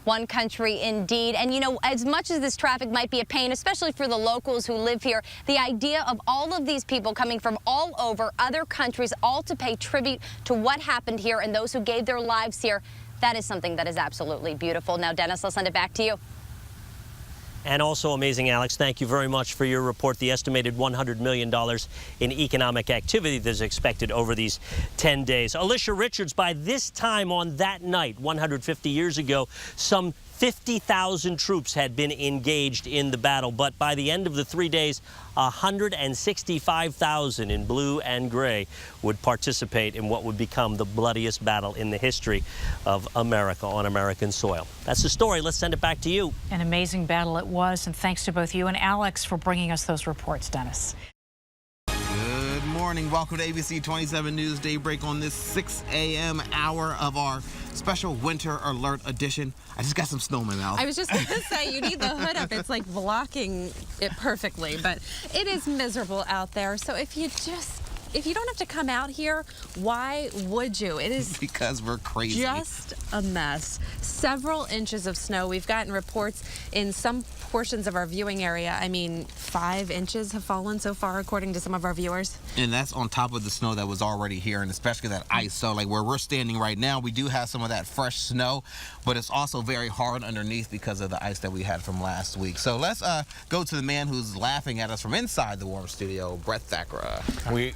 One country indeed. And you know, as much as this traffic might be a pain, especially for the locals who live here, the idea of all of these people coming from all over other countries, all to pay tribute to what happened here and those who gave their lives here, that is something that is absolutely beautiful. Now, Dennis, I'll send it back to you. And also amazing, Alex, thank you very much for your report. The estimated $100 million in economic activity that is expected over these 10 days. Alicia Richards, by this time on that night, 150 years ago, some 50,000 troops had been engaged in the battle, but by the end of the 3 days, 165,000 in blue and gray would participate in what would become the bloodiest battle in the history of America on American soil. That's the story. Let's send it back to you. An amazing battle it was, and thanks to both you and Alex for bringing us those reports, Dennis. Good morning. Welcome to ABC 27 News Daybreak on this 6 a.m. hour of our special winter alert edition. I just got some snow in my mouth. I was just going to say, you need the hood up. It's like blocking it perfectly, but it is miserable out there. So if you don't have to come out here, why would you? It is because we're crazy. Just a mess. Several inches of snow. We've gotten reports in some portions of our viewing area. I mean, 5 inches have fallen so far, according to some of our viewers. And that's on top of the snow that was already here, and especially that ice. So like where we're standing right now, we do have some of that fresh snow, but it's also very hard underneath because of the ice that we had from last week. So let's go to the man who's laughing at us from inside the warm studio, Brett Thackra.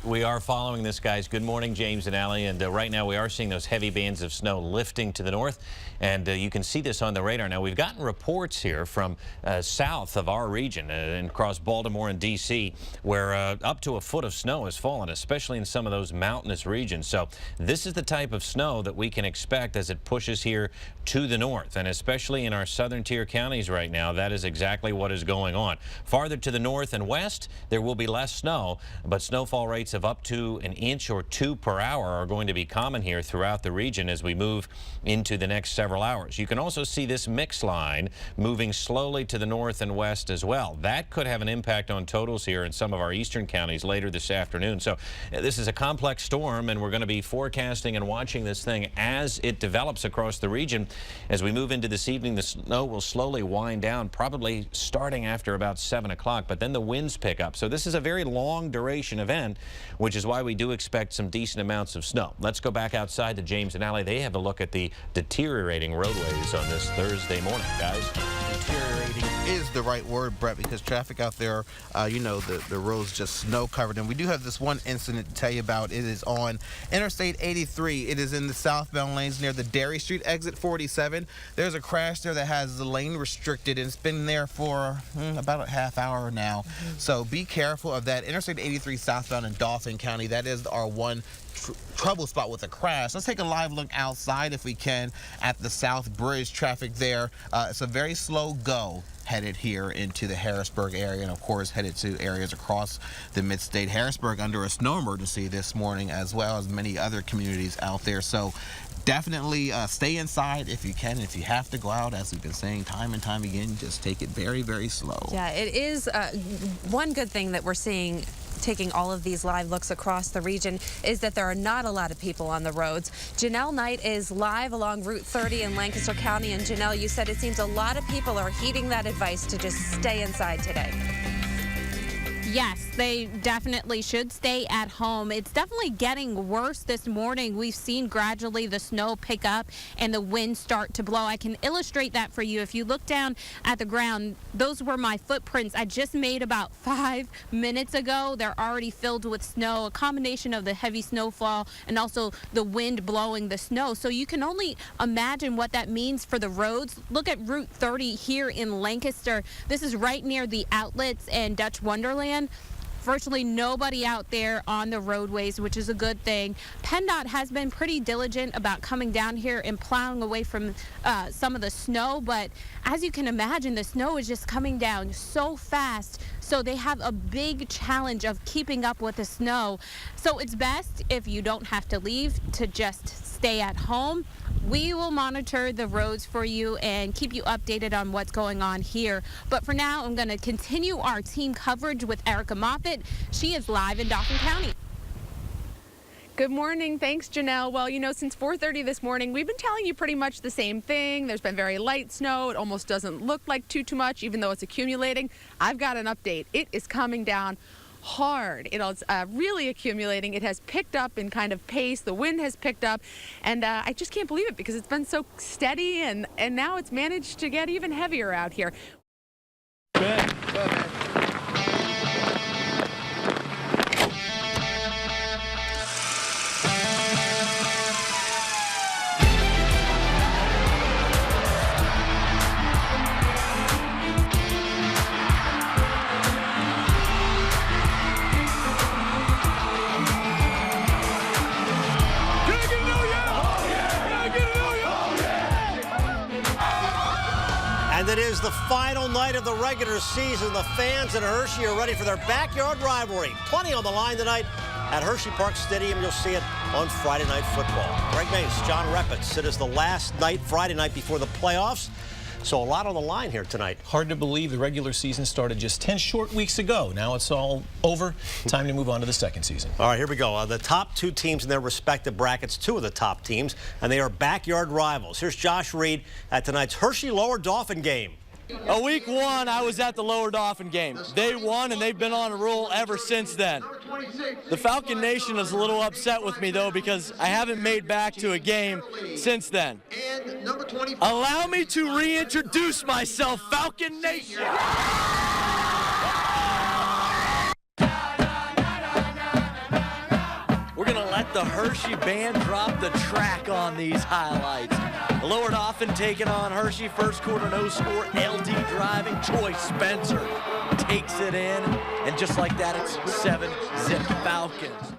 We are following this, guys. Good morning, James and Allie. And right now we are seeing those heavy bands of snow lifting to the north. And you can see this on the radar. Now, we've gotten reports here from south of our region and across Baltimore and D.C. where up to a foot of snow has fallen, especially in some of those mountainous regions. So this is the type of snow that we can expect as it pushes here to the north. And especially in our southern tier counties right now, that is exactly what is going on. Farther to the north and west, there will be less snow, but snowfall rates of up to an inch or 2 per hour are going to be common here throughout the region as we move into the next several hours. You can also see this mix line moving slowly to the north and west as well. That could have an impact on totals here in some of our eastern counties later this afternoon. So this is a complex storm, and we're going to be forecasting and watching this thing as it develops across the region. As we move into this evening, the snow will slowly wind down, probably starting after about 7 o'clock, but then the winds pick up. So this is a very long duration event, which is why we do expect some decent amounts of snow. Let's go back outside to James and Allie. They have a look at the deteriorating roadways on this Thursday morning, guys. Deteriorating is the right word, Brett, because traffic out there, you know, the roads just snow covered. And we do have this one incident to tell you about. It is on Interstate 83. It is in the southbound lanes near the Derry Street exit 47. There's a crash there that has the lane restricted, and it's been there for about a half hour now. So be careful of that. Interstate 83 southbound in Dauphin County, that is our one trouble spot with a crash. Let's take a live look outside if we can at the South Bridge traffic there. It's a very slow go headed here into the Harrisburg area, and of course headed to areas across the mid-state. Harrisburg under a snow emergency this morning, as well as many other communities out there. So definitely stay inside if you can. If you have to go out, as we've been saying time and time again, just take it very, very slow. Yeah, it is one good thing that we're seeing taking all of these live looks across the region is that there are not a lot of people on the roads. Janelle Knight is live along Route 30 in Lancaster County. And Janelle, you said it seems a lot of people are heeding that advice to just stay inside today. Yes, they definitely should stay at home. It's definitely getting worse this morning. We've seen gradually the snow pick up and the wind start to blow. I can illustrate that for you. If you look down at the ground, those were my footprints I just made about 5 minutes ago. They're already filled with snow, a combination of the heavy snowfall and also the wind blowing the snow. So you can only imagine what that means for the roads. Look at Route 30 here in Lancaster. This is right near the outlets and Dutch Wonderland. Virtually nobody out there on the roadways, which is a good thing. PennDOT has been pretty diligent about coming down here and plowing away from some of the snow, but as you can imagine, the snow is just coming down so fast, so they have a big challenge of keeping up with the snow. So it's best, if you don't have to leave, to just stay at home. We will monitor the roads for you and keep you updated on what's going on here. But for now, I'm going to continue our team coverage with Erica Moffitt. She is live in Dauphin County. Good morning. Thanks, Janelle. Well, you know, since 4:30 this morning, we've been telling you pretty much the same thing. There's been very light snow. It almost doesn't look like too much, even though it's accumulating. I've got an update. It is coming down hard. It's really accumulating. It has picked up in kind of pace. The wind has picked up, and I just can't believe it because it's been so steady, and now it's managed to get even heavier out here. Good. And it is the final night of the regular season. The fans at Hershey are ready for their backyard rivalry. Plenty on the line tonight at Hershey Park Stadium. You'll see it on Friday Night Football. Greg Mace, John Repitz. It is the last night, Friday night before the playoffs. So a lot on the line here tonight. Hard to believe the regular season started just 10 short weeks ago. Now it's all over. Time to move on to the second season. All right, here we go. The top two teams in their respective brackets, two of the top teams, and they are backyard rivals. Here's Josh Reed at tonight's Hershey Lower Dauphin game. Week one, I was at the Lower Dauphin game. They won, and they've been on a roll ever since then. The Falcon Nation is a little upset with me, though, because I haven't made back to a game since then. Allow me to reintroduce myself, Falcon Nation. We're going to let the Hershey band drop the track on these highlights. Lower Dauphin taking on Hershey. First quarter, no score. LD driving. Troy Spencer takes it in. And just like that, it's 7-zip Falcons.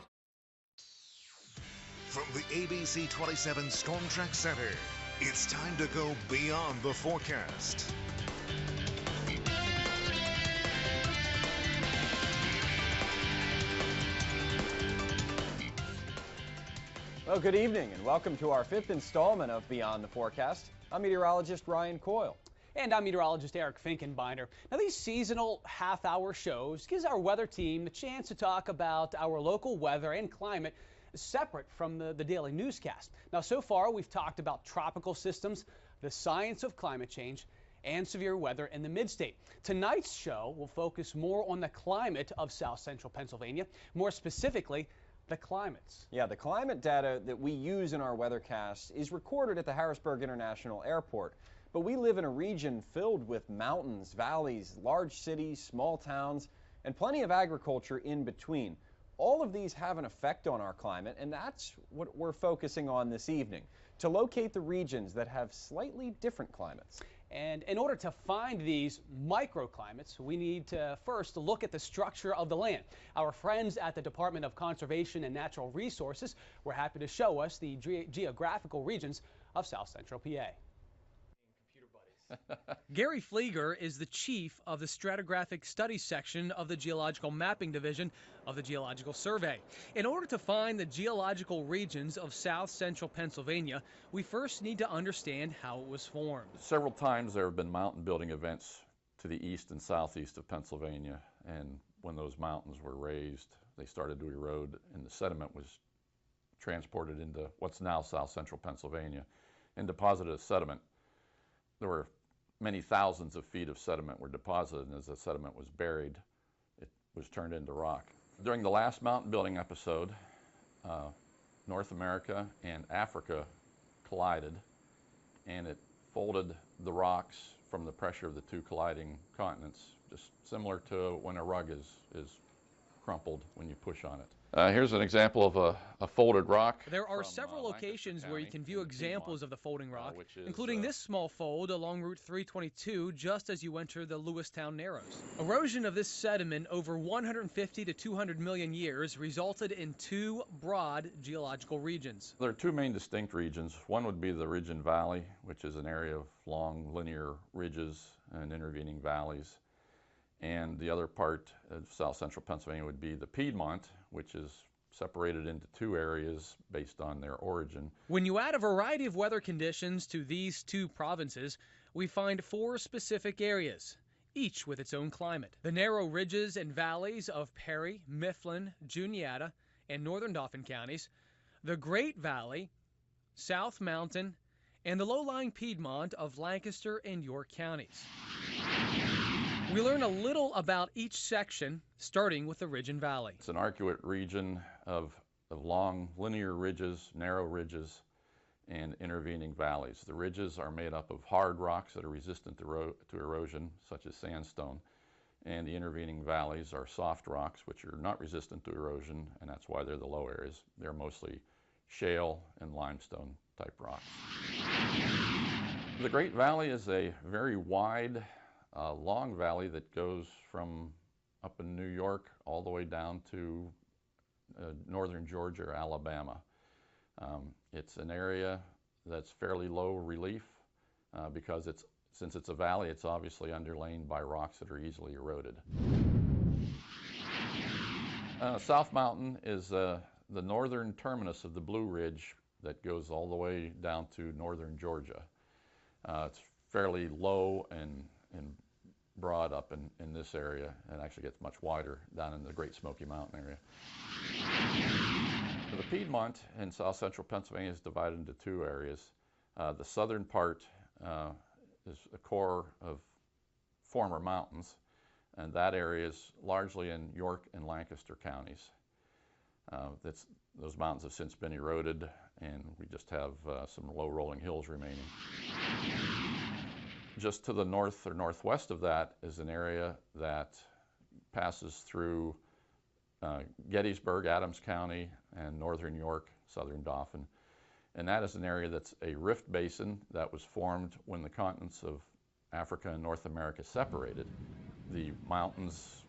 From the ABC 27 Storm Track Center, it's time to go beyond the forecast. Well, good evening and welcome to our 5th installment of Beyond the Forecast. I'm meteorologist Ryan Coyle. And I'm meteorologist Eric Finkenbinder. Now, these seasonal half-hour shows gives our weather team the chance to talk about our local weather and climate separate from the daily newscast. Now, so far, we've talked about tropical systems, the science of climate change, and severe weather in the mid-state. Tonight's show will focus more on the climate of South Central Pennsylvania, more specifically, the climates. Yeah, the climate data that we use in our weathercast is recorded at the Harrisburg International Airport. But we live in a region filled with mountains, valleys, large cities, small towns, and plenty of agriculture in between. All of these have an effect on our climate, and that's what we're focusing on this evening, to locate the regions that have slightly different climates. And in order to find these microclimates, we need to first look at the structure of the land. Our friends at the Department of Conservation and Natural Resources were happy to show us the geographical regions of South Central PA. Gary Flieger is the chief of the Stratigraphic Studies section of the Geological Mapping Division of the Geological Survey. In order to find the geological regions of south central Pennsylvania, we first need to understand how it was formed. Several times there have been mountain building events to the east and southeast of Pennsylvania, and when those mountains were raised, they started to erode, and the sediment was transported into what's now south central Pennsylvania and deposited as sediment. There were many thousands of feet of sediment were deposited, and as the sediment was buried, it was turned into rock. During the last mountain building episode, North America and Africa collided, and it folded the rocks from the pressure of the two colliding continents, just similar to when a rug is crumpled when you push on it. Here's an example of a folded rock. There are several locations where you can view examples of the folding rock, including this small fold along Route 322 just as you enter the Lewistown Narrows. Erosion of this sediment over 150 to 200 million years resulted in two broad geological regions. There are two main distinct regions. One would be the Ridge and Valley, which is an area of long linear ridges and intervening valleys. And the other part of south central Pennsylvania would be the Piedmont, which is separated into two areas based on their origin. When you add a variety of weather conditions to these two provinces, we find four specific areas, each with its own climate. The narrow ridges and valleys of Perry, Mifflin, Juniata, and northern Dauphin counties, the Great Valley, South Mountain, and the low-lying Piedmont of Lancaster and York counties. We learn a little about each section, starting with the Ridge and Valley. It's an arcuate region of long linear ridges, narrow ridges, and intervening valleys. The ridges are made up of hard rocks that are resistant to erosion, such as sandstone, and the intervening valleys are soft rocks, which are not resistant to erosion, and that's why they're the low areas. They're mostly shale and limestone type rocks. The Great Valley is a very wide, long valley that goes from up in New York all the way down to northern Georgia or Alabama. It's an area that's fairly low relief because since it's a valley, it's obviously underlain by rocks that are easily eroded. South Mountain is the northern terminus of the Blue Ridge that goes all the way down to northern Georgia. It's fairly low and broad up in this area, and actually gets much wider down in the Great Smoky Mountain area. The Piedmont in south central Pennsylvania is divided into two areas. The southern part is a core of former mountains, and that area is largely in York and Lancaster counties. Those mountains have since been eroded, and we just have some low rolling hills remaining. Just to the north or northwest of that is an area that passes through Gettysburg, Adams County, and northern York, southern Dauphin. And that is an area that's a rift basin that was formed when the continents of Africa and North America separated. The mountains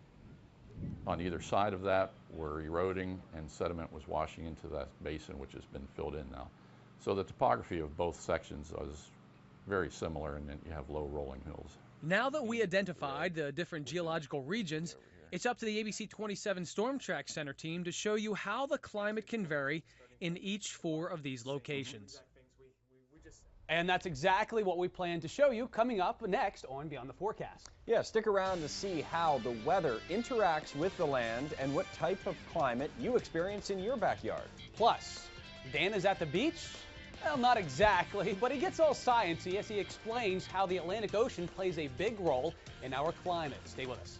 on either side of that were eroding, and sediment was washing into that basin, which has been filled in now. So the topography of both sections is very similar, and then you have low rolling hills. Now that we identified the different geological regions, it's up to the ABC 27 Storm Track Center team to show you how the climate can vary in each four of these locations. And that's exactly what we plan to show you coming up next on Beyond the Forecast. Yeah, stick around to see how the weather interacts with the land and what type of climate you experience in your backyard. Plus, Dan is at the beach? Well, not exactly, but he gets all sciencey as he explains how the Atlantic Ocean plays a big role in our climate. Stay with us.